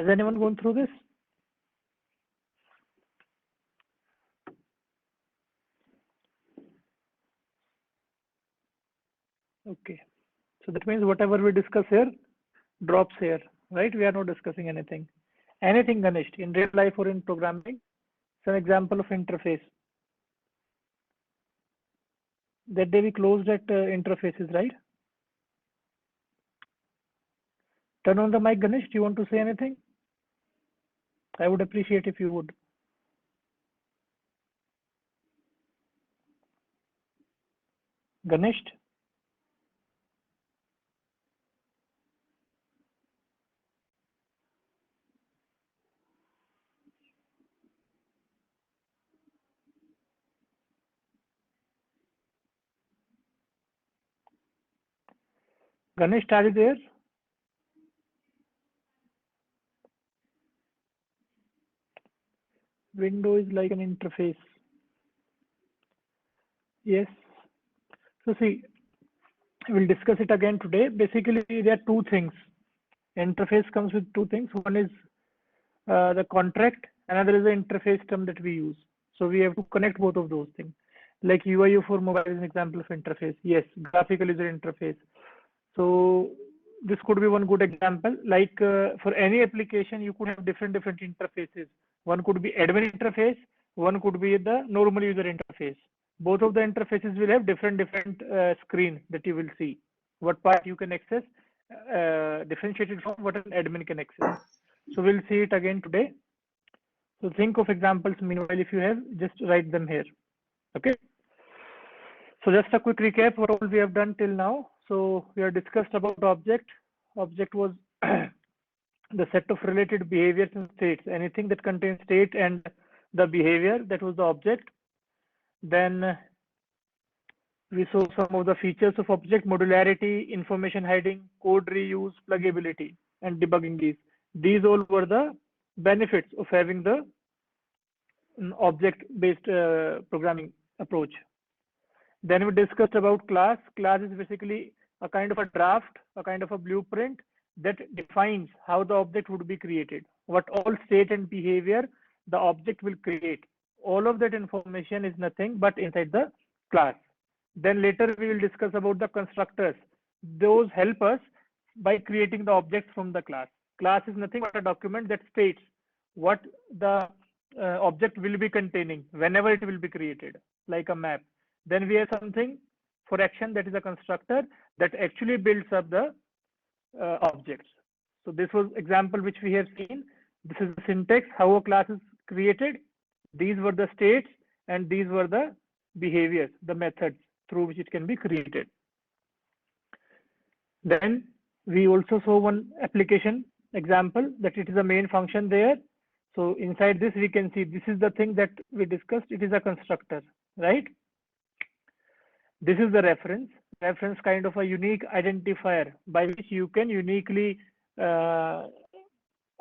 Has anyone gone through this? Okay. So that means whatever we discuss here drops here, right? We are not discussing anything. Anything, Ganesh, in real life or in programming. Some example of interface. That day we closed at interfaces, right? Turn on the mic, Ganesh. Do you want to say anything? I would appreciate if you would. Ganesh? Ganesh, are you there? Window is like an interface. Yes. So see, we'll discuss it again today. Basically, there are two things. Interface comes with two things. One is the contract, another is the interface term that we use. So we have to connect both of those things. Like UI for mobile is an example of interface. Yes, graphical is an interface. So this could be one good example. Like for any application, you could have different interfaces. One could be admin interface, one could be the normal user interface. Both of the interfaces will have different screen that you will see. What part you can access, differentiated from what an admin can access. So we'll see it again today. So think of examples. Meanwhile, if you have, just write them here. Okay. So just a quick recap what all we have done till now. So we have discussed about object. Object was the set of related behaviors and states. Anything that contains state and the behavior, that was the object. Then we saw some of the features of object: modularity, information hiding, code reuse, pluggability, and debugging these. These all were the benefits of having the object-based programming approach. Then we discussed about class. Class is basically a kind of a draft, a kind of a blueprint that defines how the object would be created, what all state and behavior the object will create. All of that information is nothing but inside the class. Then later we will discuss about the constructors. Those help us by creating the objects from the class. Class is nothing but a document that states what the object will be containing whenever it will be created, like a map. Then we have something for action, that is a constructor that actually builds up the objects. So this was example which we have seen. This is the syntax, how a class is created. These were the states and these were the behaviors, the methods through which it can be created. Then we also saw one application example, that it is a main function there. So inside this we can see this is the thing that we discussed. It is a constructor, right? This is the reference kind of a unique identifier by which you can uniquely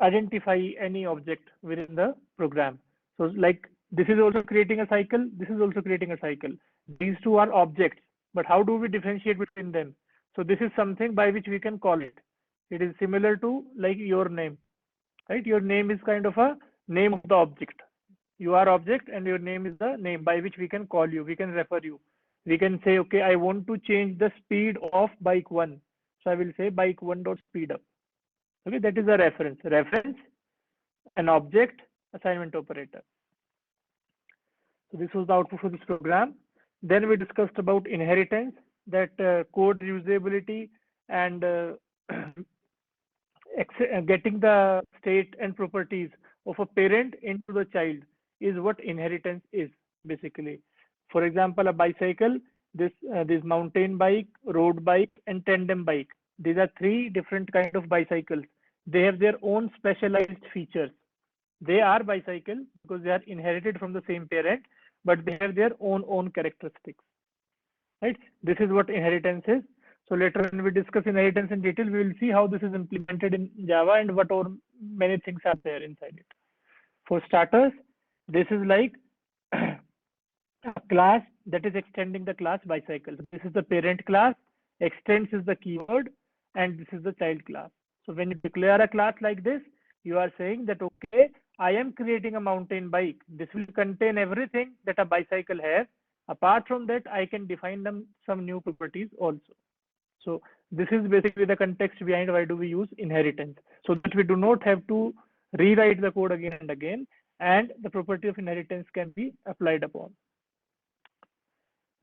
identify any object within the program. So like this is also creating a cycle, this is also creating a cycle. These two are objects, but how do we differentiate between them? So this is something by which we can call it. It is similar to like your name, right? Your name is kind of a name of the object. You are object and your name is the name by which we can call you, we can refer you. We can say, okay, I want to change the speed of bike 1. So I will say bike 1 dot speed up. Okay, that is a reference. Reference, an object, assignment operator. So this was the output for this program. Then we discussed about inheritance, that code reusability and getting the state and properties of a parent into the child is what inheritance is basically. For example, a bicycle, this mountain bike, road bike, and tandem bike. These are three different kind of bicycles. They have their own specialized features. They are bicycle because they are inherited from the same parent, but they have their own characteristics. Right? This is what inheritance is. So later when we discuss inheritance in detail, we will see how this is implemented in Java and what all many things are there inside it. For starters, this is like a class that is extending the class bicycle. This is the parent class, extends is the keyword, and this is the child class. So when you declare a class like this, You are saying that, okay, I am creating a mountain bike. This will contain everything that a bicycle has. Apart from that, I can define them some new properties also. So this is basically the context behind why do we use inheritance, so that we do not have to rewrite the code again and again, and the property of inheritance can be applied upon.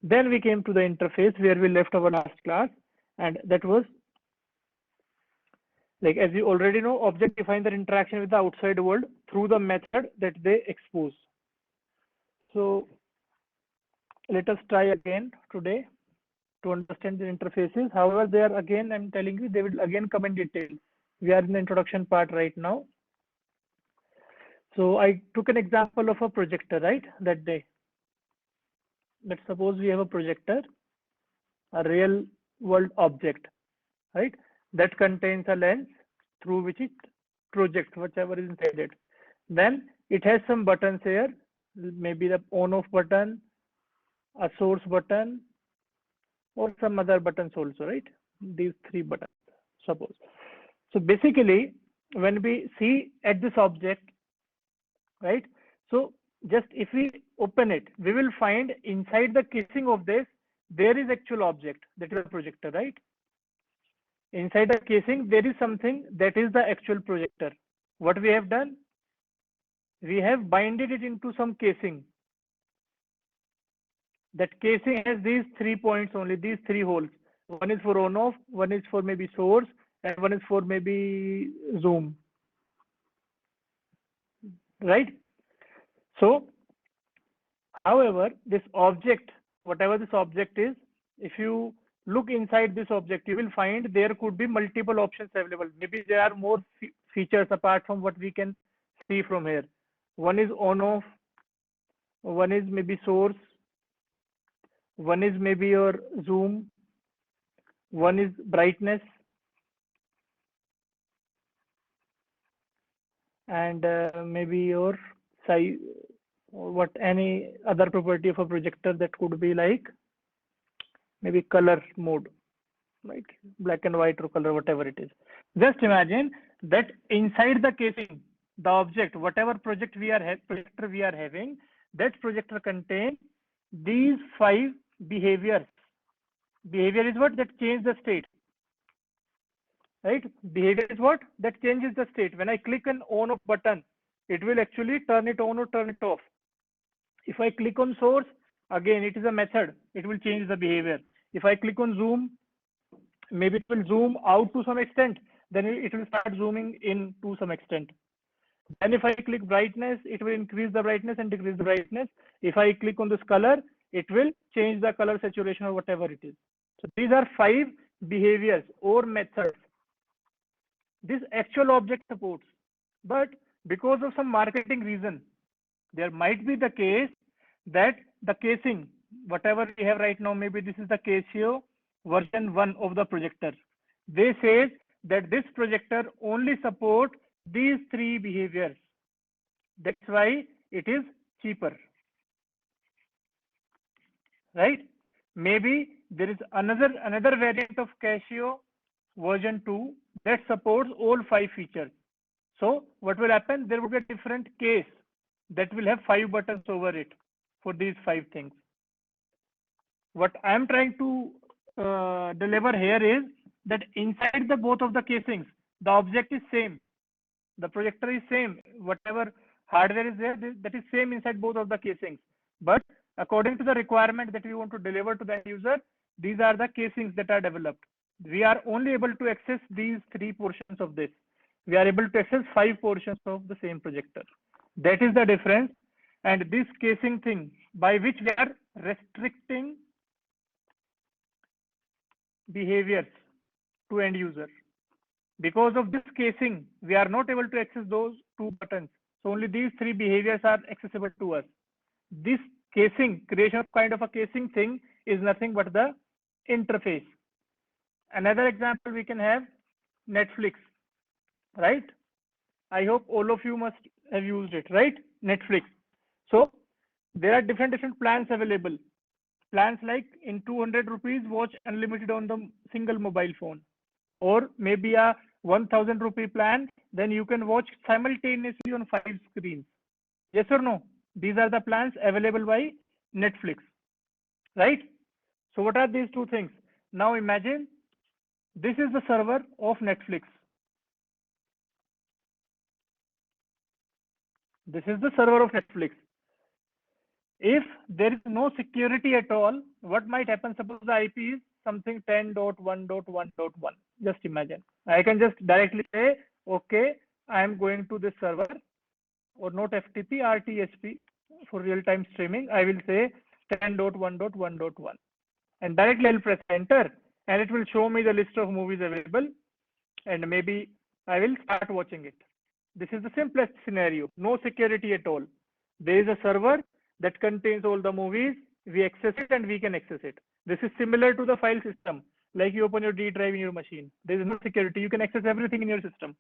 Then we came to the interface where we left our last class, and that was, like, as you already know, object define their interaction with the outside world through the method that they expose. So let us try again today to understand the interfaces. However, they are, again, I'm telling you, they will again come in detail. We are in the introduction part right now. So I took an example of a projector, right, that day. Let's suppose we have a projector, a real world object, right, that contains a lens through which it projects whatever is inside it. Then it has some buttons here, maybe the on off button, a source button, or some other buttons also, right? These three buttons, suppose. So basically, when we see at this object, right? So just if we open it, we will find inside the casing of this, there is actual object, that is a projector, right? Inside the casing, there is something that is the actual projector. What we have done? We have binded it into some casing. That casing has these 3 points only, these 3 holes. One is for on off, one is for maybe source, and one is for maybe zoom. Right? So, however, this object, whatever this object is, if you look inside this object, you will find there could be multiple options available. Maybe there are more features apart from what we can see from here. One is on off, one is maybe source, one is maybe your zoom, one is brightness, and maybe your size, or what, any other property of a projector that could be like maybe color mode, right? Black and white or color, whatever it is. Just imagine that inside the casing, the object, whatever projector we are having, that projector contains these 5 behaviors. Behavior is what? That change the state. Right? Behavior is what? That changes the state. When I click an on off button, it will actually turn it on or turn it off. If I click on source, again, it is a method. It will change the behavior. If I click on zoom, maybe it will zoom out to some extent. Then it will start zooming in to some extent. And if I click brightness, it will increase the brightness and decrease the brightness. If I click on this color, it will change the color saturation or whatever it is. So these are 5 behaviors or methods this actual object supports. But because of some marketing reason, there might be the case that the casing, whatever we have right now, maybe this is the Casio version 1 of the projector. They say that this projector only supports these 3 behaviors. That's why it is cheaper. Right? Maybe there is another variant of Casio version 2 that supports all 5 features. So what will happen? There will be a different case that will have 5 buttons over it for these 5 things. What I am trying to deliver here is that inside the both of the casings, the object is same. The projector is same. Whatever hardware is there, that is same inside both of the casings. But according to the requirement that we want to deliver to the end user, these are the casings that are developed. We are only able to access these 3 portions of this. We are able to access 5 portions of the same projector. That is the difference. And this casing thing by which we are restricting behaviors to end user. Because of this casing, we are not able to access those 2 buttons. So only these 3 behaviors are accessible to us. This casing, creation of kind of a casing thing, is nothing but the interface. Another example we can have Netflix, right? I hope all of you must have used it, right? Netflix. So there are different plans available. Plans like in 200 rupees, watch unlimited on the single mobile phone, or maybe a 1000 rupee plan, then you can watch simultaneously on 5 screens. Yes or no? These are the plans available by Netflix, right? So what are these two things? Now imagine this is the server of Netflix. This is the server of Netflix. If there is no security at all, what might happen? Suppose the IP is something 10.1.1.1. Just imagine. I can just directly say, okay, I am going to this server, or not FTP, RTSP for real-time streaming. I will say 10.1.1.1, and directly I'll press enter, and it will show me the list of movies available, and maybe I will start watching it. This is the simplest scenario. No security at all. There is a server that contains all the movies. We access it and we can access it. This is similar to the file system. Like you open your D drive in your machine. There is no security. You can access everything in your system.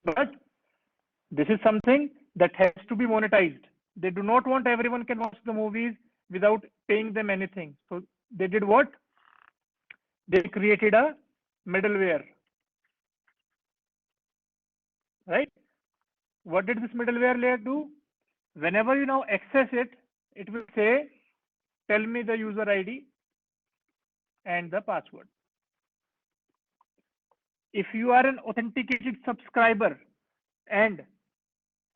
But this is something that has to be monetized. They do not want everyone can watch the movies without paying them anything. So they did what? They created a middleware. Right? What did this middleware layer do? Whenever you now access it, it will say, tell me the user ID and the password. If you are an authenticated subscriber, and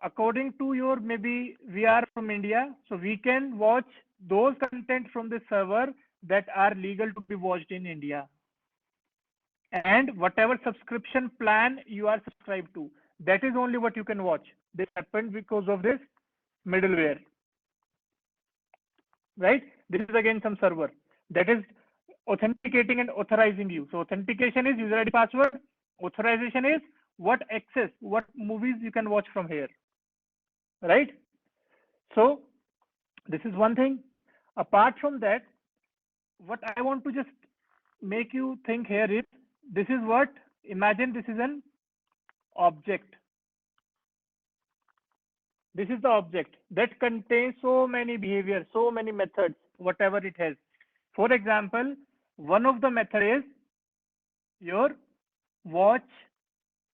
according to your, maybe we are from India, so we can watch those content from the server that are legal to be watched in India. And whatever subscription plan you are subscribed to, that is only what you can watch. This happened because of this middleware. Right? This is again some server that is authenticating and authorizing you. So authentication is user ID password. Authorization is what access, what movies you can watch from here. Right? So this is one thing. Apart from that, what I want to just make you think here is, this is what, imagine this is an object. This is the object that contains so many behaviors, so many methods, whatever it has. For example, one of the method is your watch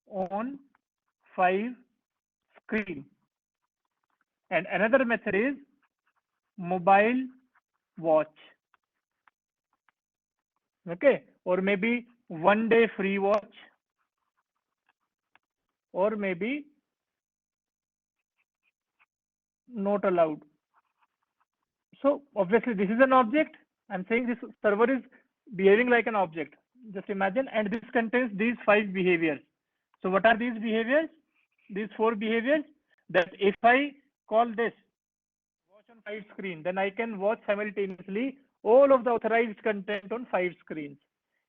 on 5 screen, and another method is mobile watch. Okay, or maybe 1 day free watch, or maybe not allowed. So obviously this is an object. I'm saying this server is behaving like an object. Just imagine, and this contains these 5 behaviors. So what are these behaviors? These 4 behaviors, that if I call this watch on 5 screen, then I can watch simultaneously all of the authorized content on 5 screens.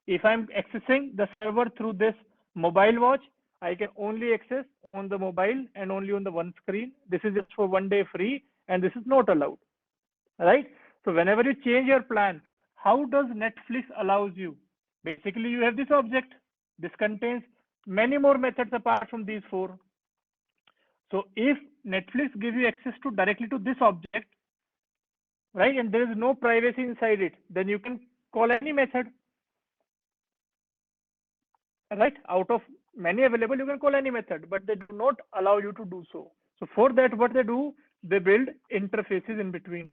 If I'm accessing the server through this mobile watch, I can only access on the mobile and only on the one screen. This is just for 1 day free, and this is not allowed. Right? So whenever you change your plan, how does Netflix allows you? Basically, you have this object. This contains many more methods apart from these 4. So if Netflix gives you access to directly to this object, right, and there is no privacy inside it, then you can call any method. Right? Out of many available, you can call any method, but they do not allow you to do so. So for that, what they do, they build interfaces in between.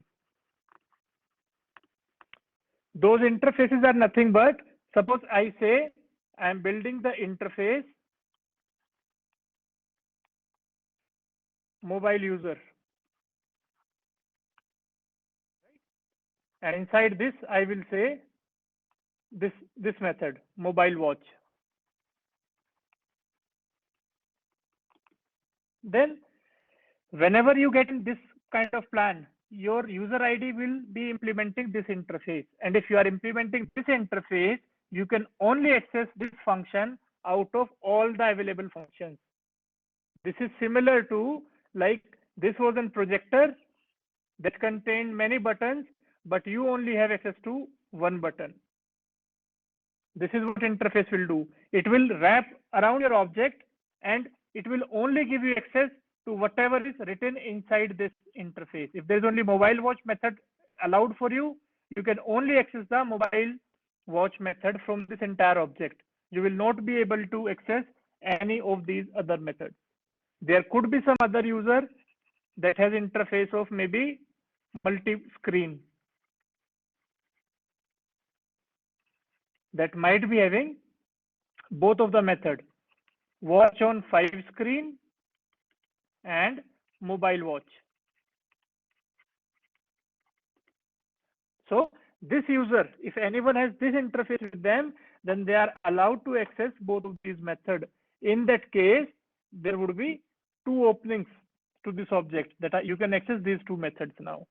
Those interfaces are nothing but, suppose I say I'm building the interface mobile user, and inside this I will say this method mobile watch. Then whenever you get in this kind of plan, your user ID will be implementing this interface, and if you are implementing this interface, you can only access this function out of all the available functions. This is similar to, like, this was a projector that contained many buttons, but you only have access to one button. This is what interface will do. It will wrap around your object, and it will only give you access to whatever is written inside this interface. If there's only mobile watch method allowed for you, you can only access the mobile watch method from this entire object. You will not be able to access any of these other methods. There could be some other user that has interface of maybe multi-screen, that might be having both of the method, watch on 5 screen and mobile watch. So this user, if anyone has this interface with them, then they are allowed to access both of these methods. In that case, there would be 2 openings to this object that you can access these 2 methods now.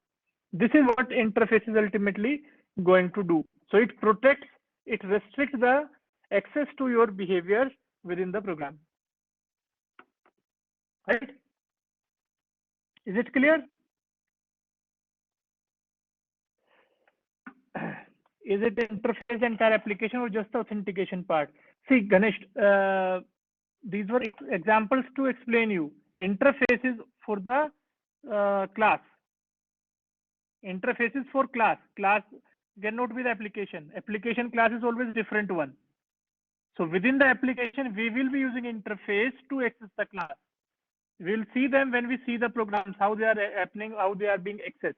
This is what interface is ultimately going to do. So it protects, it restricts the access to your behavior within the program. Right? Is it clear? Is it interface entire application or just the authentication part? See, Ganesh, these were examples to explain you. Interface is for the class. Interface is for class. Class cannot be the application. Application class is always different one. So within the application, we will be using interface to access the class. We'll see them when we see the programs, how they are happening, how they are being accessed.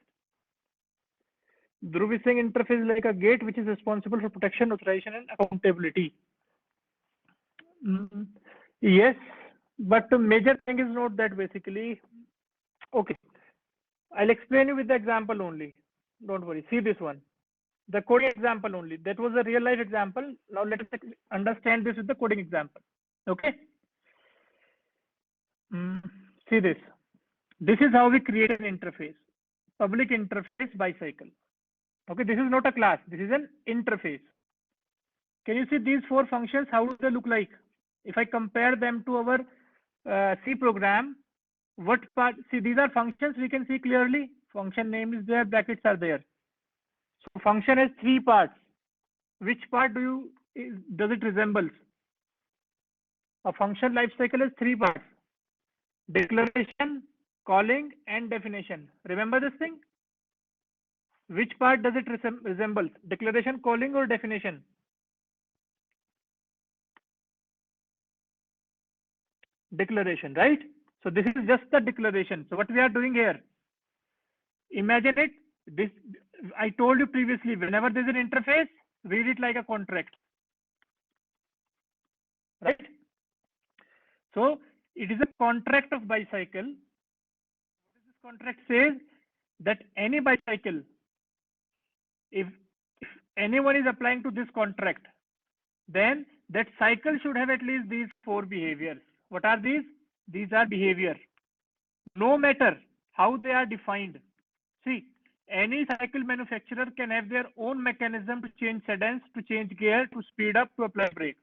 Dhruv is saying interface is like a gate which is responsible for protection, authorization, and accountability. Yes, but the major thing is not that basically. Okay, I'll explain you with the example only. Don't worry. See this one, the coding example only. That was a real life example. Now let us understand this with the coding example. Okay. See this. This is how we create an interface. Public interface bicycle. Okay, this is not a class. This is an interface. Can you see these 4 functions? How do they look like? If I compare them to our C program, what part? See, these are functions. We can see clearly. Function name is there. Brackets are there. So function has 3 parts. Which part does it resembles? A function lifecycle has 3 parts: declaration, calling, and definition. Remember this thing? Which part does it resemble? Declaration, calling, or definition? Declaration, right? So this is just the declaration. So what we are doing here, imagine it. This I told you previously, whenever there's an interface, read it like a contract, right? So it is a contract of bicycle. What does this contract says? That any bicycle, if anyone is applying to this contract, then that cycle should have at least these 4 behaviors. What are these? These are behavior, no matter how they are defined. See, any cycle manufacturer can have their own mechanism to change sedans, to change gear, to speed up, to apply brake,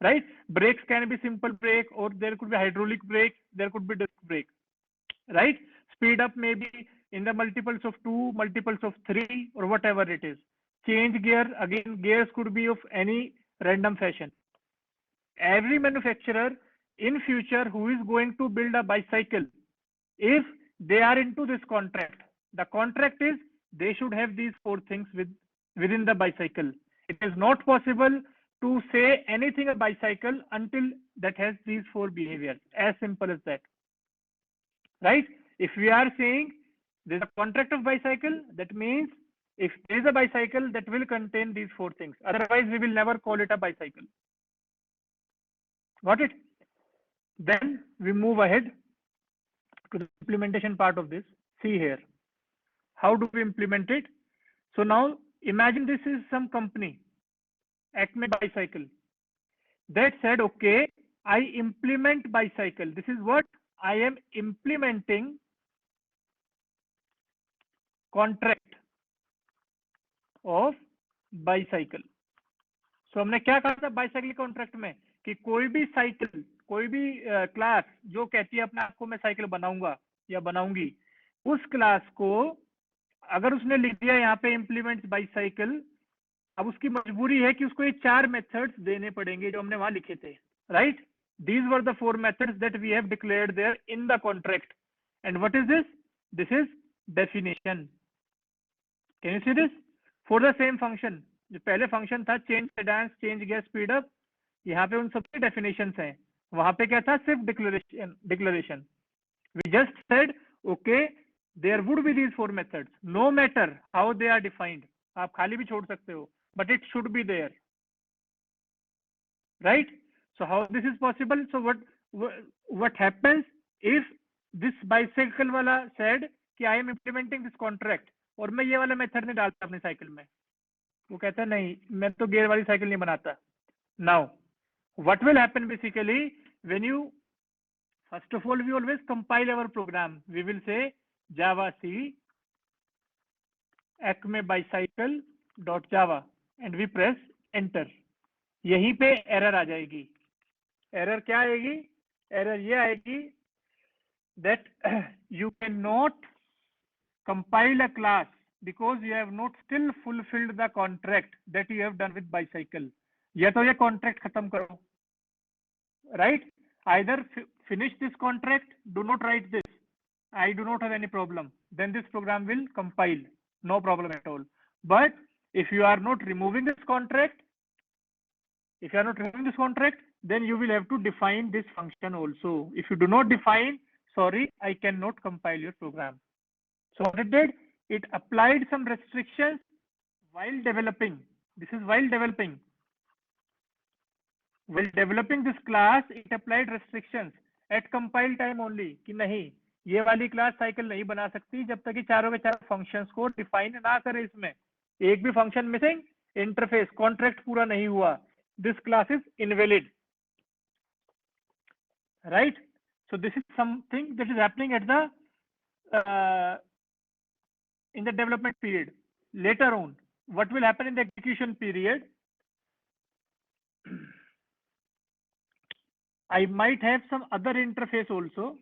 right? Brakes can be simple brake, or there could be hydraulic brake, there could be disc brake, right? Speed up maybe in the multiples of 2, multiples of 3, or whatever it is. Change gear, again, gears could be of any random fashion. Every manufacturer in future who is going to build a bicycle, if they are into this contract, the contract is they should have these 4 things within the bicycle. It is not possible to say anything a bicycle until that has these 4 behaviors. As simple as that, right? If we are saying there's a contract of bicycle, that means if there is a bicycle, that will contain these 4 things. Otherwise, we will never call it a bicycle. Got it? Then we move ahead to the implementation part of this. See here, how do we implement it? So now imagine this is some company, Acme Bicycle, that said, okay, I implement bicycle. This is what I am implementing contract of bicycle. So हमने क्या कहा था bicycle contract में कि कोई भी cycle, कोई भी क्लास जो कहती है अपने आप को मैं साइकिल बनाऊंगा या बनाऊंगी, उस क्लास को अगर उसने लिख दिया यहाँ पे इम्प्लीमेंट बाइसाइकिल, अब उसकी मजबूरी है कि उसको ये 4 मेथड्स देने पड़ेंगे जो हमने वहां लिखे थे, right? These were the 4 methods that we have declared there in the contract. And what is this? This is definition. Can you see this? For the same function, जो पहले फंक्शन था चेंज सेडांस, चेंज गेयर, स्पीड अप, यहाँ पे उन सबके definitions हैं. वहां पे क्या था, सिर्फ declaration. We just said, okay, there would be these 4 methods, no matter how they are defined. आप खाली भी छोड़ सकते हो, but it should be there, right? So how this is possible? So what happens if this bicycle वाला said कि I am implementing this contract और मैं ये वाला मेथड नहीं डालता अपने साइकिल में, वो कहता है नहीं मैं तो गियर वाली साइकिल नहीं बनाता. Now what will happen basically when you, first of all, we always compile our program. We will say Java C acme bicycle dot java and we press enter. यहीं पे एरर आ जाएगी. Error क्या आएगी? Error ये आएगी that you cannot compile a class because you have not still fulfilled the contract that you have done with bicycle. या तो ये contract खत्म करो, right? Either finish this contract, do not write this. I do not have any problem. Then this program will compile, no problem at all. But if you are not removing this contract, then you will have to define this function also. If you do not define, sorry, I cannot compile your program. So what it did, it applied some restrictions while developing. This is while developing. While developing this class, it applied restrictions at compile time only कि नहीं ये वाली class cycle नहीं बना सकती जब तक कि चारों के चारों फंक्शंस को डिफाइन ना करे. इसमें एक भी फंक्शन मिसिंग, इंटरफेस कॉन्ट्रैक्ट पूरा नहीं हुआ, this class is invalid, right? So this is something that is happening at the in the development period. Later on, what will happen in the execution period? I might have some other interface also.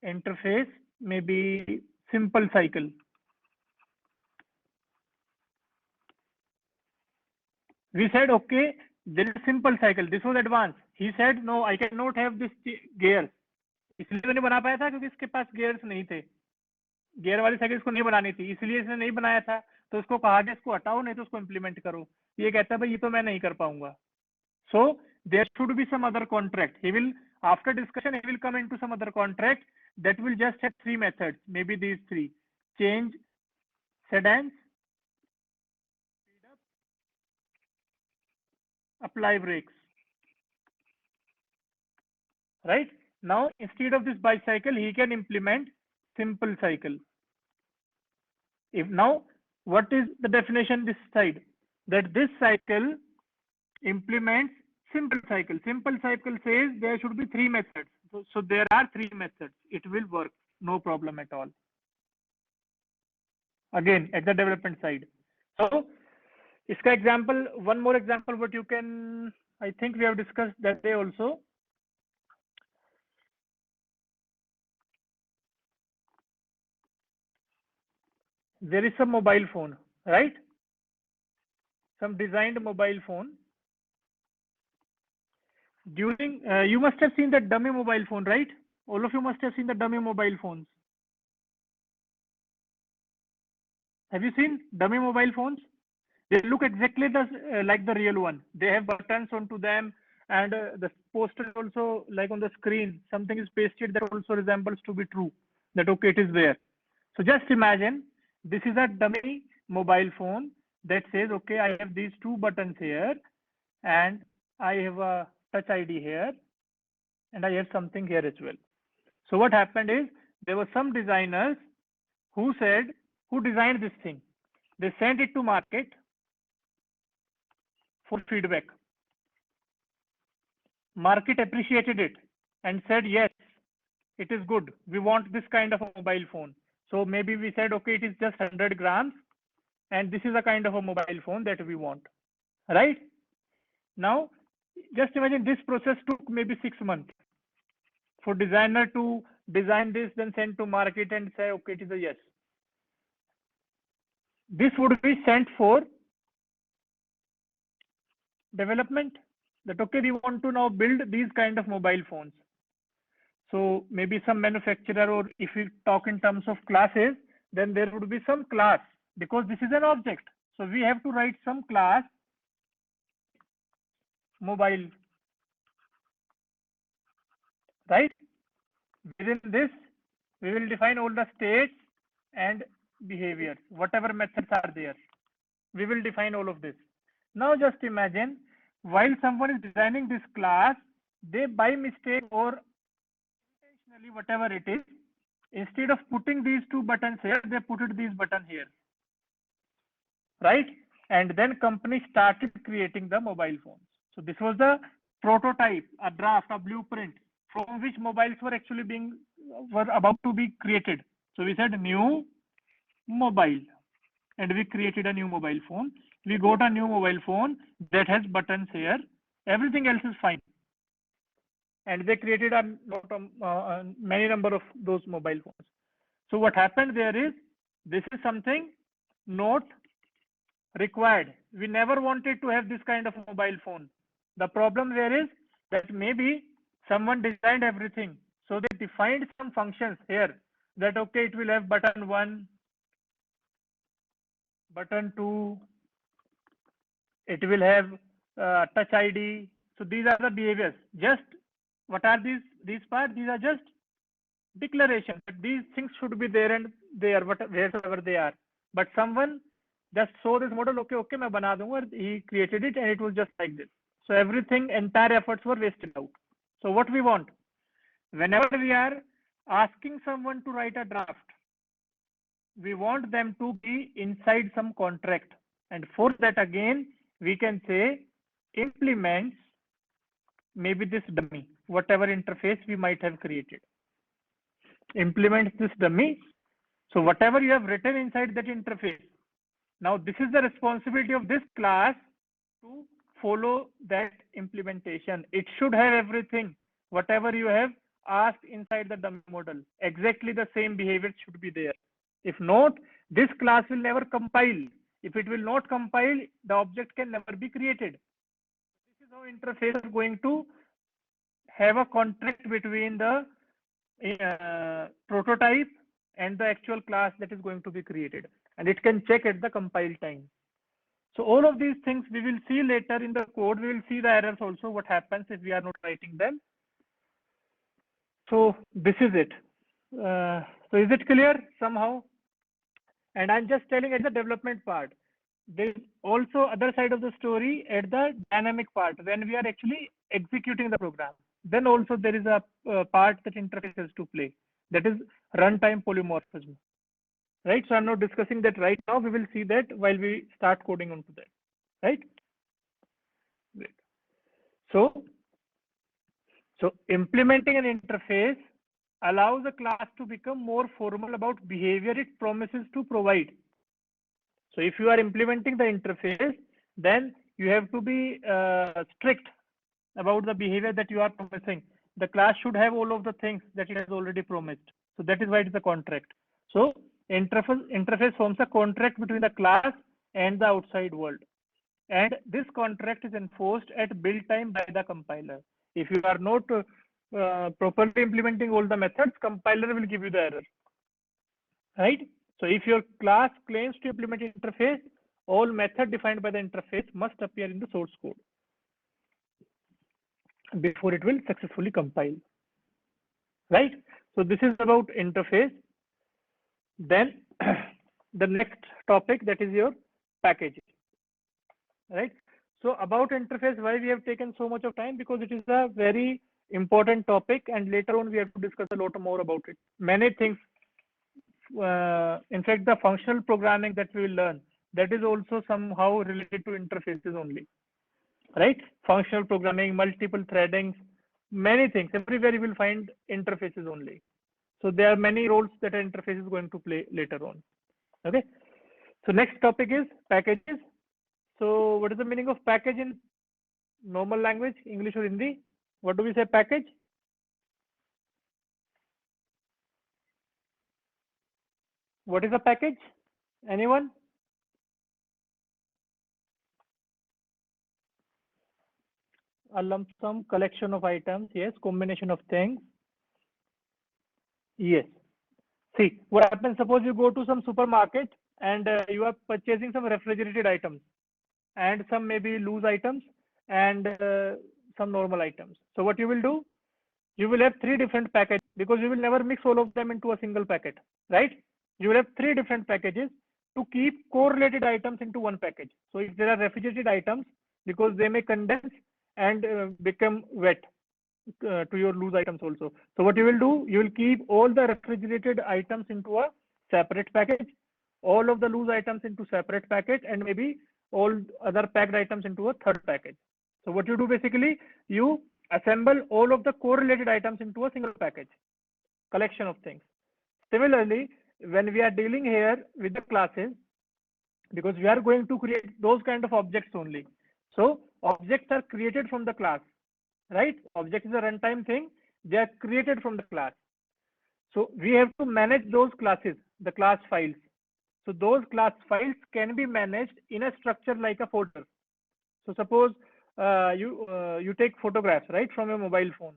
Interface may be simple cycle. We said, okay, there is a simple cycle. This was advanced. He said, no, I cannot have this gears. इसलिए तो नहीं बना पाया था क्योंकि इसके पास gears नहीं थे. गियर वाली साइकिल इसको नहीं बनानी थी, इसलिए इसने नहीं बनाया था. तो उसको कहा कि इसको हटाओ नहीं तो उसको इम्प्लीमेंट करो. ये कहता है भाई ये तो मैं नहीं कर पाऊंगा. So there should be some other contract. He will, after discussion, he will come into some other contract that will just have 3 methods, maybe these 3: change sedans, speed up, apply brakes. Right? Now, instead of this bicycle, he can implement simple cycle. If now, what is the definition this side? That this cycle implements simple cycle. Simple cycle says there should be 3 methods. So there are 3 methods. It will work, no problem at all. Again, at the development side. So, iska example, one more example, what you can, I think we have discussed that day also. There is some mobile phone, right? Some designed mobile phone. During, you must have seen the dummy mobile phone, right? All of you must have seen the dummy mobile phones. Have you seen dummy mobile phones? They look exactly like the real one. They have buttons onto them, and the poster also, like on the screen, something is pasted that also resembles to be true. That okay, it is there. So just imagine this is a dummy mobile phone that says, okay, I have these 2 buttons here, and I have a touch ID here, and I have something here as well. So what happened is there were some designers who designed this thing. They sent it to market for feedback. Market appreciated it and said, yes, it is good. We want this kind of a mobile phone. So maybe we said, okay, it is just 100 grams, and this is a kind of a mobile phone that we want, right? Now, just imagine this process took maybe 6 months for designer to design this, then send to market and say, okay, it is a yes. This would be sent for development, that okay, we want to now build these kind of mobile phones. So maybe some manufacturer, or if we talk in terms of classes, then there would be some class, because this is an object. So we have to write some class mobile right? Within this, we will define all the states and behaviors, whatever methods are there. We will define all of this. Now just imagine, while someone is designing this class, they by mistake or intentionally, whatever it is, instead of putting these two buttons here, they put these buttons here, right? And then company started creating the mobile phones. So this was the prototype, a draft, a blueprint from which mobiles were about to be created. So we said new mobile, and we created a new mobile phone. We got a new mobile phone that has buttons here. Everything else is fine. And they created many number of those mobile phones. So what happened there is, this is something not required. We never wanted to have this kind of mobile phone. The problem there is that maybe someone designed everything. So they defined some functions here that, okay, it will have button 1, button 2, it will have touch ID. So these are the behaviors. Just what are these parts? These are just declarations. These things should be there and there, wherever they are. But someone just saw this model, okay, मैं बना दूंगा. He created it and it was just like this. So everything, entire efforts were wasted out. So what we want, whenever we are asking someone to write a draft, we want them to be inside some contract. And for that, again, we can say implements maybe this dummy, whatever interface we might have created. Implements this dummy. So whatever you have written inside that interface, now this is the responsibility of this class to follow that implementation. It should have everything, whatever you have asked inside the dummy model. Exactly the same behavior should be there. If not, this class will never compile. If it will not compile, the object can never be created. This is how interface is going to have a contract between the prototype and the actual class that is going to be created, and it can check at the compile time. So all of these things we will see later in the code. We will see the errors also, what happens if we are not writing them. So this is it. So is it clear somehow? And I'm just telling at the development part. There is also other side of the story at the dynamic part, when we are actually executing the program. Then also there is a part that interface has to play. That is runtime polymorphism. Right? So I'm not discussing that right now. We will see that while we start coding onto that. Right? Great. So implementing an interface allows a class to become more formal about behavior it promises to provide. So if you are implementing the interface, then you have to be strict about the behavior that you are promising. The class should have all of the things that it has already promised. So that is why it is a contract. So interface forms a contract between the class and the outside world. And this contract is enforced at build time by the compiler. If you are not properly implementing all the methods, compiler will give you the error. Right? So if your class claims to implement interface, all method defined by the interface must appear in the source code before it will successfully compile. Right? So this is about interface. Then the next topic, that is your packaging. Right? So about interface, why we have taken so much of time? Because it is a very important topic, and later on we have to discuss a lot more about it. Many things, in fact, the functional programming that we will learn, that is also somehow related to interfaces only. Right? Functional programming, multiple threading, many things. Everywhere you will find interfaces only. So there are many roles that an interface is going to play later on. Okay. So next topic is packages. So what is the meaning of package in normal language, English or Hindi? What do we say package? What is a package? Anyone? A lump sum collection of items. Yes. Combination of things. Yes. See, what happens, suppose you go to some supermarket and you are purchasing some refrigerated items and some maybe loose items and some normal items. So what you will do, you will have three different packages because you will never mix all of them into a single packet, right? You will have three different packages to keep correlated items into one package. So if there are refrigerated items, because they may condense and become wet to your loose items also. So what you will do, you will keep all the refrigerated items into a separate package, all of the loose items into separate package, and maybe all other packed items into a third package. So what you do basically, you assemble all of the correlated items into a single package, collection of things. Similarly, when we are dealing here with the classes, because we are going to create those kind of objects only. So objects are created from the class, right? Object is a runtime thing. They are created from the class. So we have to manage those classes, the class files. So those class files can be managed in a structure like a folder. So suppose you take photographs, right, from a mobile phone.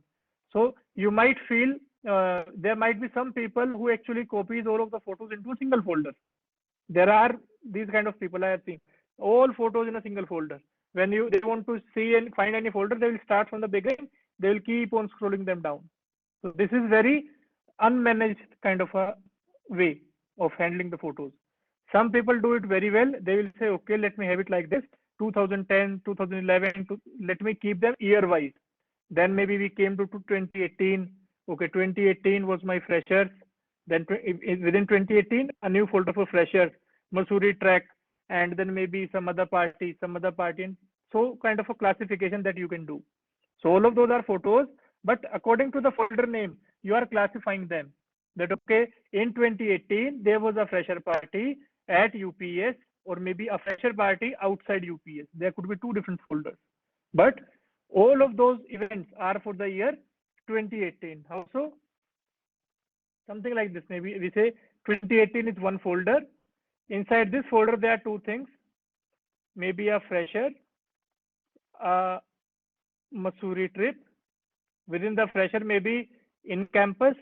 So you might feel there might be some people who actually copies all of the photos into a single folder. There are these kind of people I have seen, all photos in a single folder. When they want to see and find any folder, they will start from the beginning. They will keep on scrolling them down. So this is very unmanaged kind of a way of handling the photos. Some people do it very well. They will say, okay, let me have it like this, 2010, 2011, let me keep them year wise. Then maybe we came to 2018. Okay, 2018 was my freshers. Then within 2018, a new folder for freshers, Mussoorie track, and then maybe some other party, and so kind of a classification that you can do. So all of those are photos, but according to the folder name, you are classifying them. That okay, in 2018 there was a fresher party at UPS, or maybe a fresher party outside UPS. There could be two different folders, but all of those events are for the year 2018. How so? Something like this. Maybe we say 2018 is one folder. Inside this folder, there are two things. Maybe a fresher, a Mussoorie trip. Within the fresher, maybe in campus,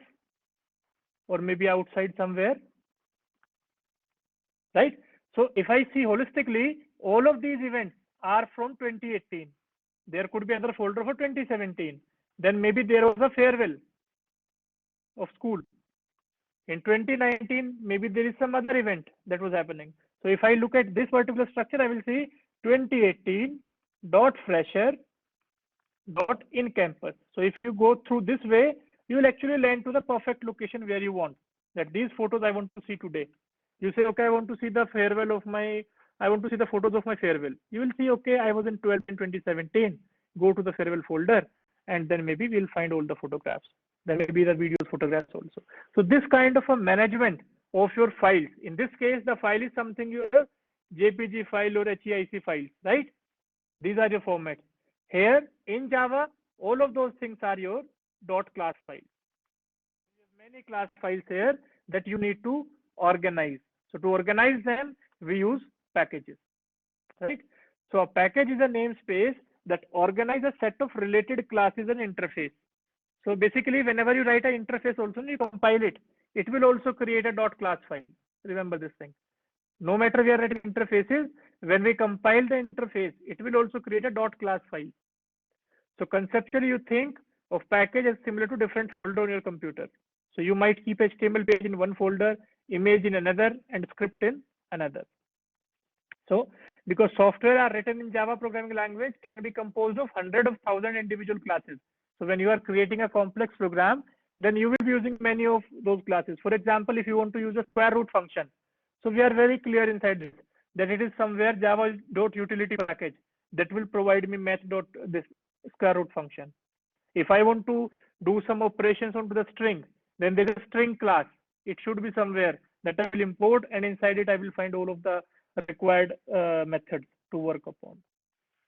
or maybe outside somewhere, right? So if I see holistically, all of these events are from 2018. There could be another folder for 2017. Then maybe there was a farewell of school. In 2019, maybe there is some other event that was happening. So if I look at this particular structure, I will see 2018 dot fresher dot in campus. So if you go through this way, you will actually land to the perfect location where you want. That these photos I want to see today. You say, okay, I want to see the farewell of my, I want to see the photos of my farewell. You will see, okay, I was in 12 in 2017. Go to the farewell folder, and then maybe we'll find all the photographs. There may be the videos, photographs also. So this kind of a management of your files. In this case, the file is something your JPG file or HEIC files, right? These are your formats. Here in Java, all of those things are your dot class files. You have many class files here that you need to organize. So to organize them, we use packages, right? So a package is a namespace that organizes a set of related classes and interface. So basically, whenever you write an interface also, you compile it, it will also create a dot class file. Remember this thing. No matter we are writing interfaces, when we compile the interface, it will also create a dot class file. So conceptually, you think of package as similar to different folder on your computer. So you might keep HTML page in one folder, image in another, and script in another. So because software are written in Java programming language, it can be composed of hundreds of thousands individual classes. So when you are creating a complex program, then you will be using many of those classes. For example, if you want to use a square root function, so we are very clear inside this that it is somewhere java.utility package that will provide me math.this square root function. If I want to do some operations onto the string, then there is a string class. It should be somewhere that I will import, and inside it I will find all of the required methods to work upon.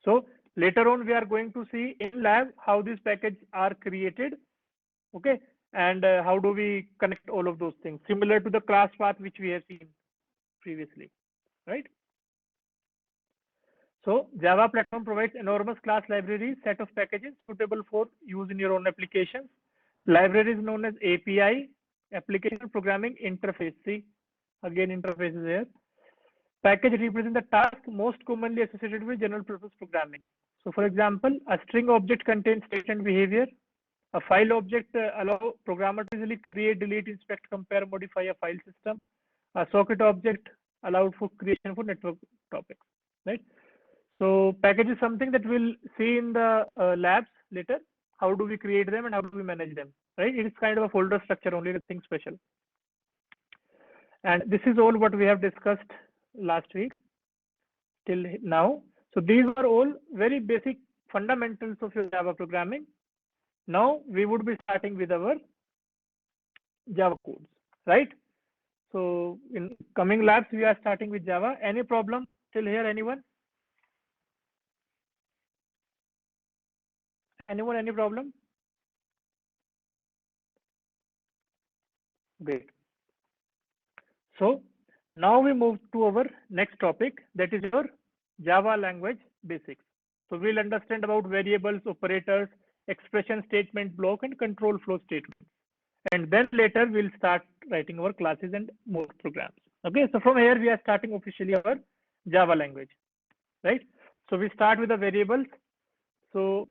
So later on we are going to see in lab how these packages are created, okay, and how do we connect all of those things, similar to the class path which we have seen previously, right? So Java platform provides enormous class libraries, set of packages suitable for use in your own applications. Library is known as API, application programming interface. See, again interfaces here. Package represent the task most commonly associated with general purpose programming. So for example, a string object contains state and behavior. A file object allow programmer to easily create, delete, inspect, compare, modify a file system. A socket object allowed for creation for network topics, right? So package is something that we'll see in the labs later. How do we create them and how do we manage them, right? It is kind of a folder structure only, nothing special. And this is all what we have discussed last week till now. So these are all very basic fundamentals of your Java programming. Now we would be starting with our Java codes, right? So in coming labs, we are starting with Java. Any problem till here, anyone? Anyone, any problem? Great. So now we move to our next topic, that is your Java language basics. So we'll understand about variables, operators, expression, statement block, and control flow statements. And then later we'll start writing our classes and more programs. Okay, so from here we are starting officially our Java language, right? So we start with the variables. So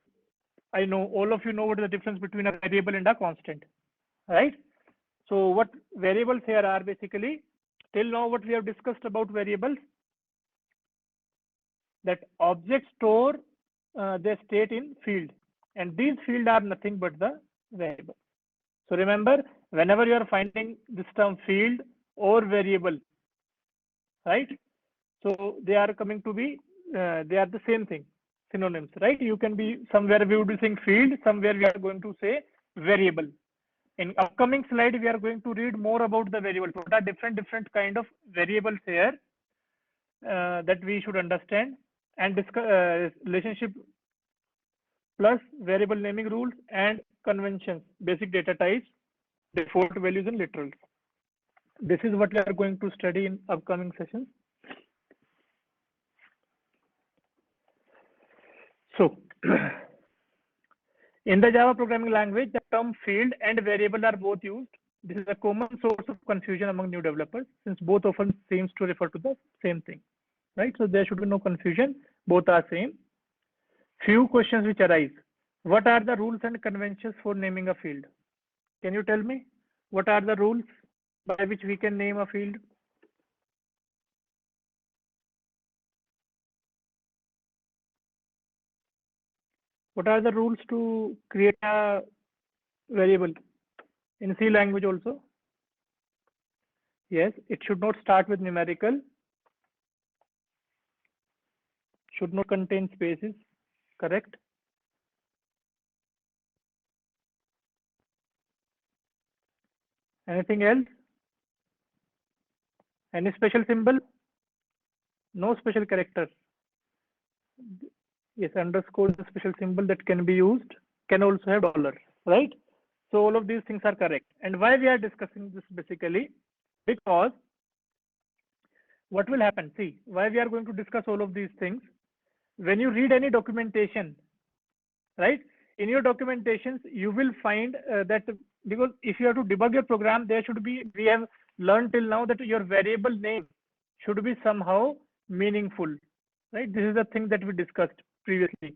I know all of you know what is the difference between a variable and a constant, right? So what variables here are basically, till now what we have discussed about variables, that objects store their state in field, and these fields are nothing but the variable. So remember, whenever you are finding this term field or variable, right? So they are coming to be, they are the same thing, synonyms, right? You can be somewhere we would be saying field, somewhere we are going to say variable. In upcoming slide, we are going to read more about the variables. What are different kind of variables here that we should understand, and discuss relationship plus variable naming rules and conventions, basic data types, default values, and literals. This is what we are going to study in upcoming sessions. So in the Java programming language, the term field and variable are both used. This is a common source of confusion among new developers, since both often seems to refer to the same thing, right? So there should be no confusion. Both are same. Few questions which arise. What are the rules and conventions for naming a field? Can you tell me what are the rules by which we can name a field? What are the rules to create a variable in C language also? Yes, it should not start with numerical, should not contain spaces, correct? Anything else? Any special symbol? No special character. Yes, underscore is a special symbol that can be used, can also have dollar, right? So all of these things are correct. And why we are discussing this basically? Because what will happen? See, why we are going to discuss all of these things. When you read any documentation, right? In your documentations, you will find that, because if you have to debug your program, there should be, we have learned till now that your variable name should be somehow meaningful, right? This is the thing that we discussed previously,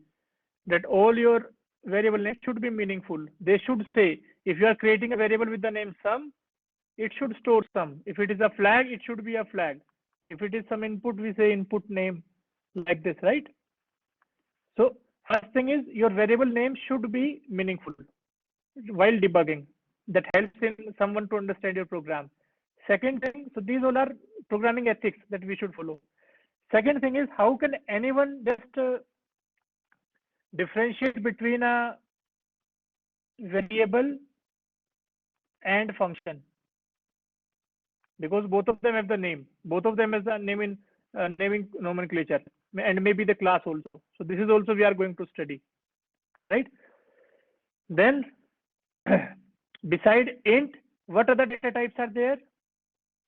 that all your variable names should be meaningful. They should say, if you are creating a variable with the name sum, it should store sum. If it is a flag, it should be a flag. If it is some input, we say input name, like this, right? So first thing is your variable name should be meaningful while debugging. That helps in someone to understand your program. Second thing, so these all are programming ethics that we should follow. Second thing is, how can anyone just differentiate between a variable and function? Because both of them have the name, both of them has the name in naming nomenclature, and maybe the class also. So this is also we are going to study, right? Then beside int, what other data types are there?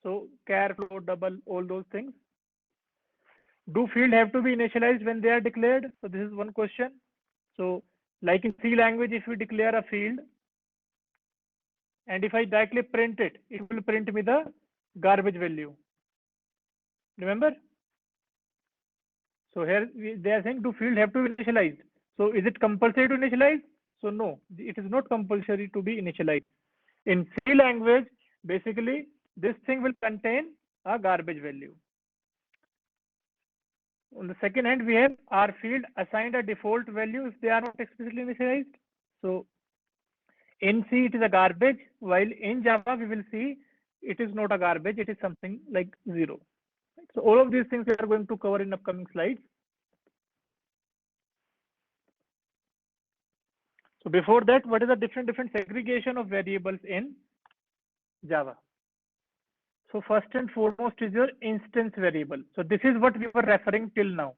So char, float, double, all those things. Do field have to be initialized when they are declared? So this is one question. So like in C language, if we declare a field, and if I directly print it, it will print me the garbage value. Remember? So here they are saying, do field have to be initialized? So is it compulsory to initialize? So no, it is not compulsory to be initialized. In C language, basically this thing will contain a garbage value. On the second hand, we have our field assigned a default value if they are not explicitly initialized. So in C it is a garbage, while in Java we will see it is not a garbage, it is something like 0. So all of these things we are going to cover in upcoming slides. So before that, what is the different segregation of variables in Java? So first and foremost is your instance variable. So this is what we were referring till now.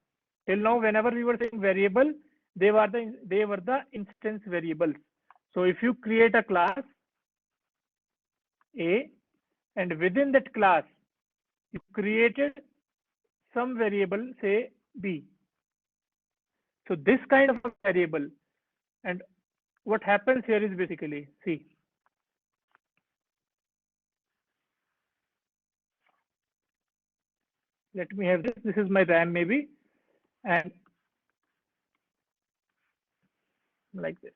Till now, whenever we were saying variable, they were the instance variables. So if you create a class A, and within that class you created some variable, say B. So this kind of a variable, and what happens here is basically, see, let me have this. This is my RAM maybe, and like this.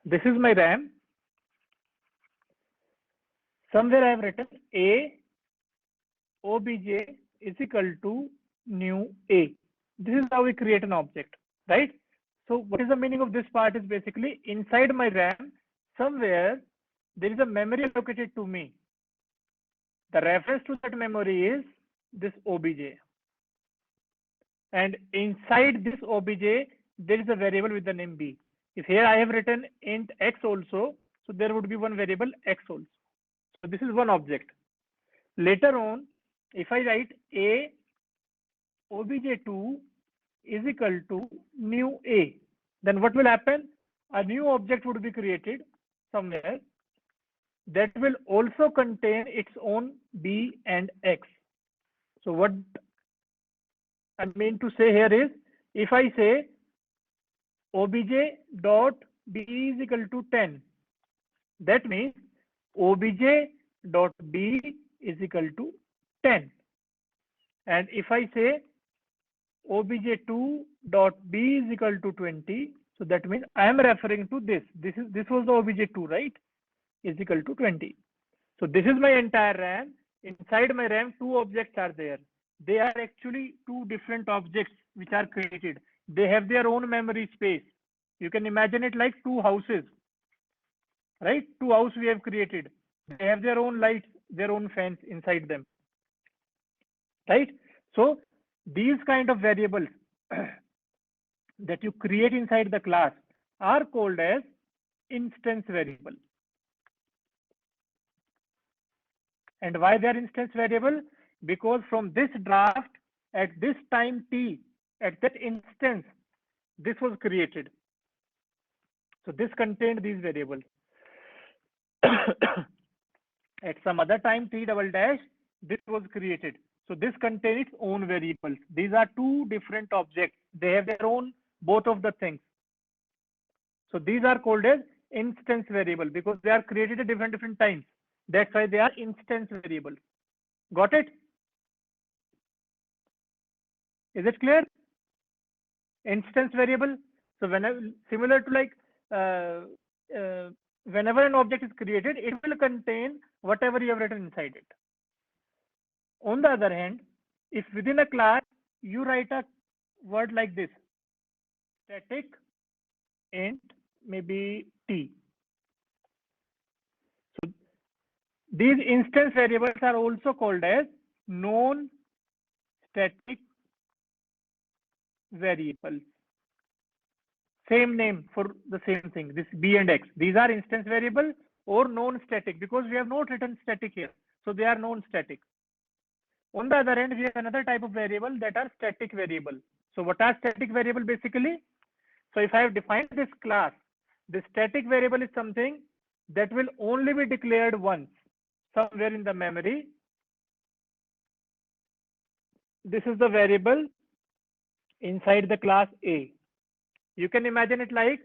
This is my RAM. Somewhere I have written A obj is equal to new A. This is how we create an object, right? So what is the meaning of this part is basically inside my RAM, somewhere there is a memory allocated to me. The reference to that memory is this obj. And inside this obj, there is a variable with the name B. If here I have written int x also, so there would be one variable x also. So this is one object. Later on, if I write A obj2 is equal to new A, then what will happen? A new object would be created somewhere that will also contain its own B and X. So what I mean to say here is, if I say obj dot B is equal to 10, that means obj dot B is equal to 10. And if I say obj2 dot B is equal to 20, so that means I am referring to this. This was the obj2, right? Is equal to 20. So this is my entire RAM. Inside my RAM, two objects are there. They are actually two different objects which are created. They have their own memory space. You can imagine it like two houses, right? Two houses we have created. They have their own lights, their own fans inside them, right? So these kind of variables that you create inside the class are called as instance variable. And why they are instance variable? Because from this draft at this time t, at that instance, this was created. So this contained these variables. At some other time t double dash, this was created. So this contains its own variables. These are two different objects. They have their own, both of the things. So these are called as instance variable because they are created at different times. That's why they are instance variables. Got it? Is it clear? Instance variable. So whenever, similar to like whenever an object is created, it will contain whatever you have written inside it. On the other hand, if within a class you write a word like this, static int maybe t. So these instance variables are also called as non-static variables. Same name for the same thing, this B and X. These are instance variable or non-static because we have not written static here. So they are non-static. On the other hand, we have another type of variable that are static variable. So what are static variable basically? So if I have defined this class, the static variable is something that will only be declared once somewhere in the memory. This is the variable inside the class A. You can imagine it like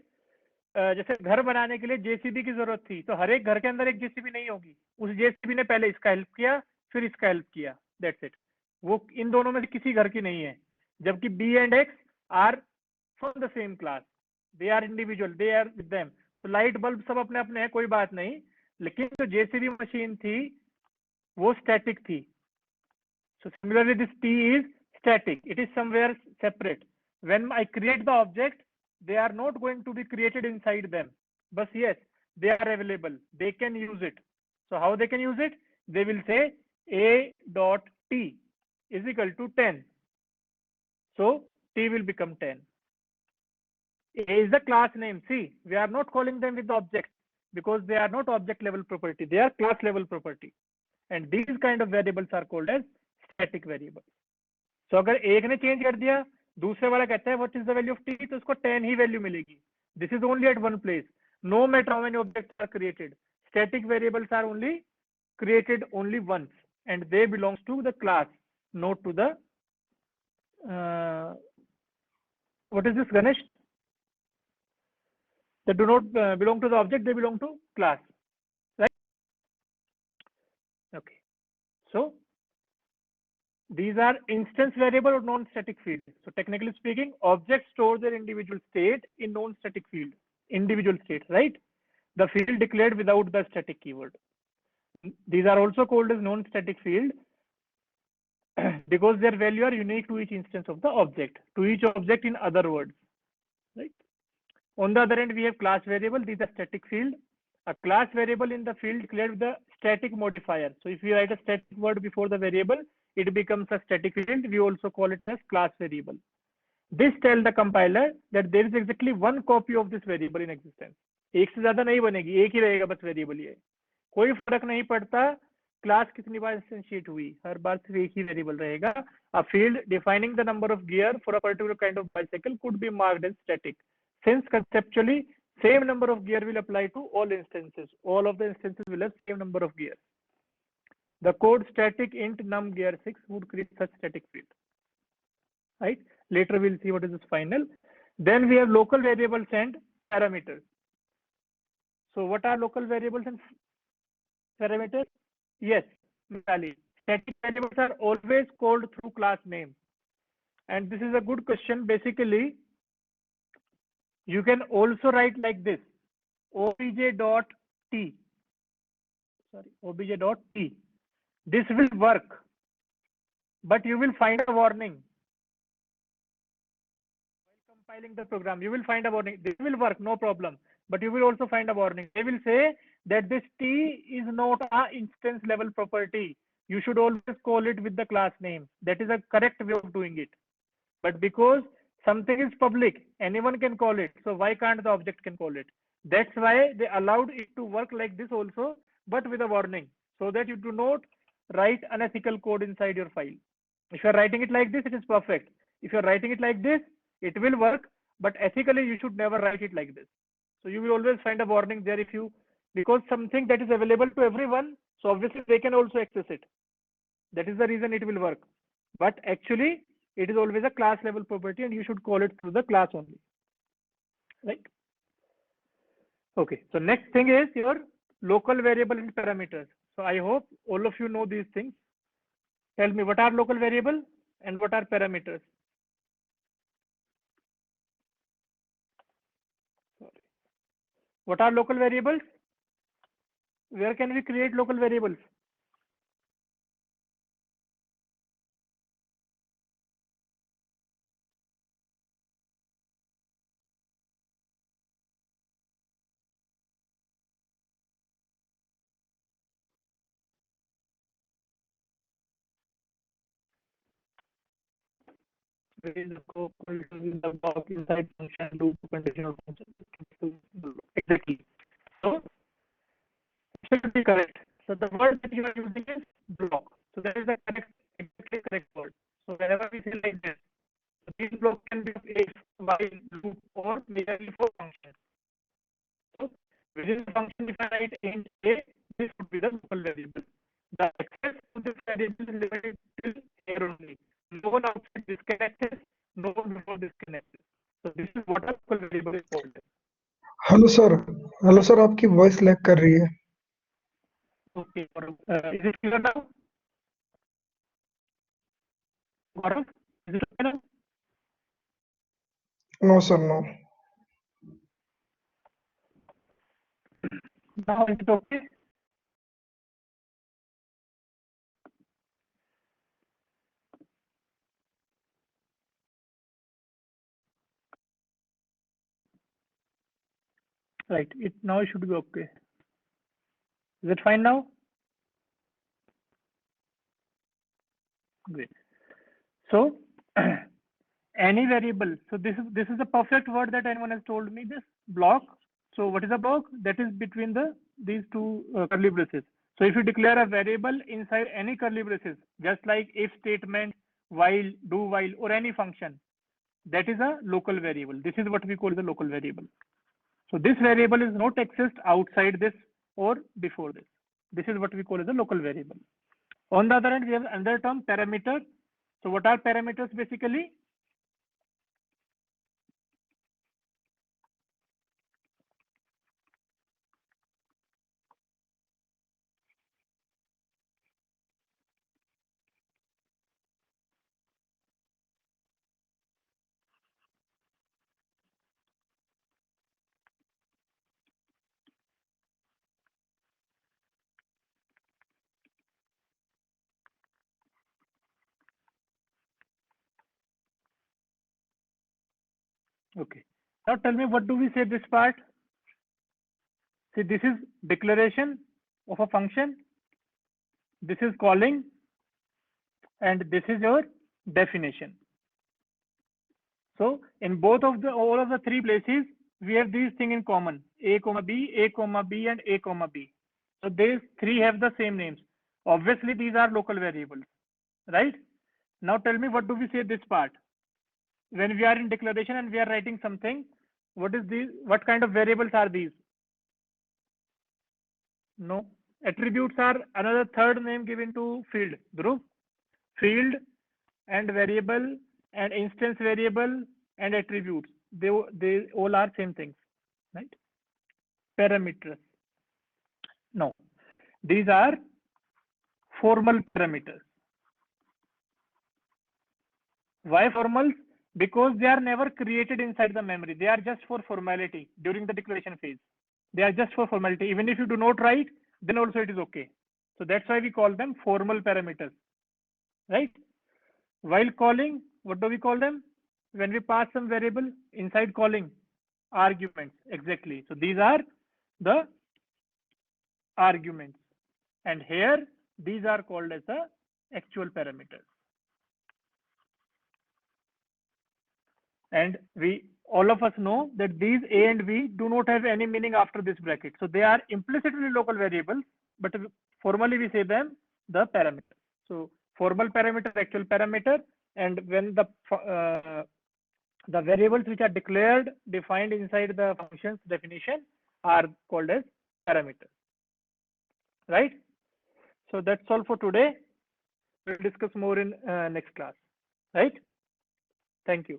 जैसे घर बनाने के लिए JCB की जरूरत थी, तो हर एक घर के अंदर एक जेसीबी नहीं होगी, उस जेसीबी ने पहले इसका हेल्प किया फिर इसका हेल्प किया, दैट्स इट. वो इन दोनों में से किसी घर की नहीं है, जबकि B and X are from the same class. They are individual, they are with them. तो लाइट बल्ब सब अपने अपने हैं, कोई बात नहीं, लेकिन जो जेसीबी मशीन थी वो स्टैटिक थी। So similarly, this T is static. It is somewhere separate. When I create the object, they are not going to be created inside them. But yes, they are available. They can use it. So how they can use it? They will say A dot T is equal to 10. So T will become 10. A is the class name. See, we are not calling them with the object because they are not object level property. They are class level property. And these kind of variables are called as static variables. So अगर एक ने change कर दिया, दूसरे वाला कहता है what is the value of T, तो उसको 10 ही वैल्यू मिलेगी. This is only at one place. No matter how many objects are created, static variables are only created only once and they belongs to the class, not to the what is this, Ganesh? They do not belong to the object, they belong to class, right? Okay, so these are instance variable or non-static field. So technically speaking, objects store their individual state in non-static field, individual state, right? The field declared without the static keyword. These are also called as non-static field because their value are unique to each instance of the object, to each object in other words, right? On the other end, we have class variable. These are static field. A class variable in the field declared with the static modifier. So if we write a static word before the variable, it becomes a static field. We also call it as class variable. This tells the compiler that there is exactly one copy of this variable in existence. एक से ज्यादा नहीं बनेगी, एक ही रहेगा बस variable ये, कोई फर्क नहीं पड़ता क्लास कितनी बार इंस्टेंशिएट हुई, हर बार सिर्फ एक ही वेरिएबल रहेगा. A field defining the number of gear for a particular kind of bicycle could be marked as static, since conceptually same number of gear will apply to all instances. All of the instances will have same number of gears. The code static int num gear 6 would create such static field, right? Later we'll see what is this final. Then we have local variables and parameters. So what are local variables and parameters? Yes, Mitali. Static variables are always called through class name. And this is a good question. Basically, you can also write like this, obj.t. Sorry, obj.t. This will work, but you will find a warning. While compiling the program, you will find a warning. This will work, no problem. But you will also find a warning. They will say that this T is not an instance level property. You should always call it with the class name. That is a correct way of doing it. But because something is public, anyone can call it. So why can't the object can call it? That's why they allowed it to work like this also, but with a warning, so that you do not write unethical code inside your file. If you're writing it like this, it is perfect. If you're writing it like this, it will work, but ethically you should never write it like this. So you will always find a warning there if you, because something that is available to everyone, so obviously they can also access it. That is the reason it will work. But actually, it is always a class level property and you should call it through the class only, right? Okay, so next thing is your local variable and parameters. So I hope all of you know these things. Tell me, what are local variable and what are parameters? Sorry. What are local variables? Where can we create local variables? Where is the block inside function loop conditional function? Exactly. So it should be correct. So the word that you are using is block. So that is the correct, exactly correct word. So whenever we say like this, so these blocks can be if, while, loop, or merely for function. So within the function, if I write int a, this would be the local variable. The access to this variable is limited till here only. No one outside this can access, no one before this can access. So this is what a local variable is called. Hello sir आपकी voice lag कर रही है. Okay, is it clear now? Gaurav, is it clear now? No sir no. Now is it okay? Right, now it should be okay. Is it fine now? Great. So any variable. So this is a perfect word that anyone has told me. This block. So what is a block? That is between these two curly braces. So if you declare a variable inside any curly braces, just like if statement, while, do while, or any function, that is a local variable. This is what we call the local variable. So this variable is not exist outside this or before this. This is what we call as a local variable. On the other hand, we have another term, parameter. So what are parameters basically? Okay. Now tell me, what do we say this part? See, this is declaration of a function. This is calling, and this is your definition. So in both of all of the three places, we have these things in common: a comma b, a comma b, and a comma b. So these three have the same names. Obviously, these are local variables, right? Now tell me, what do we say this part? When we are in declaration and we are writing something, what is these? What kind of variables are these? No. Attributes are another third name given to field. Dhruv, field and variable and instance variable and attributes. They all are same things, right? Parameters. No. These are formal parameters. Why formals? Because they are never created inside the memory. They are just for formality during the declaration phase. They are just for formality. Even if you do not write, then also it is okay. So that's why we call them formal parameters, right? While calling, what do we call them? When we pass some variable inside calling, arguments, exactly. So these are the arguments. And here, these are called as the actual parameters. And all of us know that these A and B do not have any meaning after this bracket. So they are implicitly local variables, but formally we say them the parameter. So formal parameter, actual parameter, and when the variables which are declared, defined inside the function's definition are called as parameters, right? So that's all for today. We'll discuss more in next class, right? Thank you.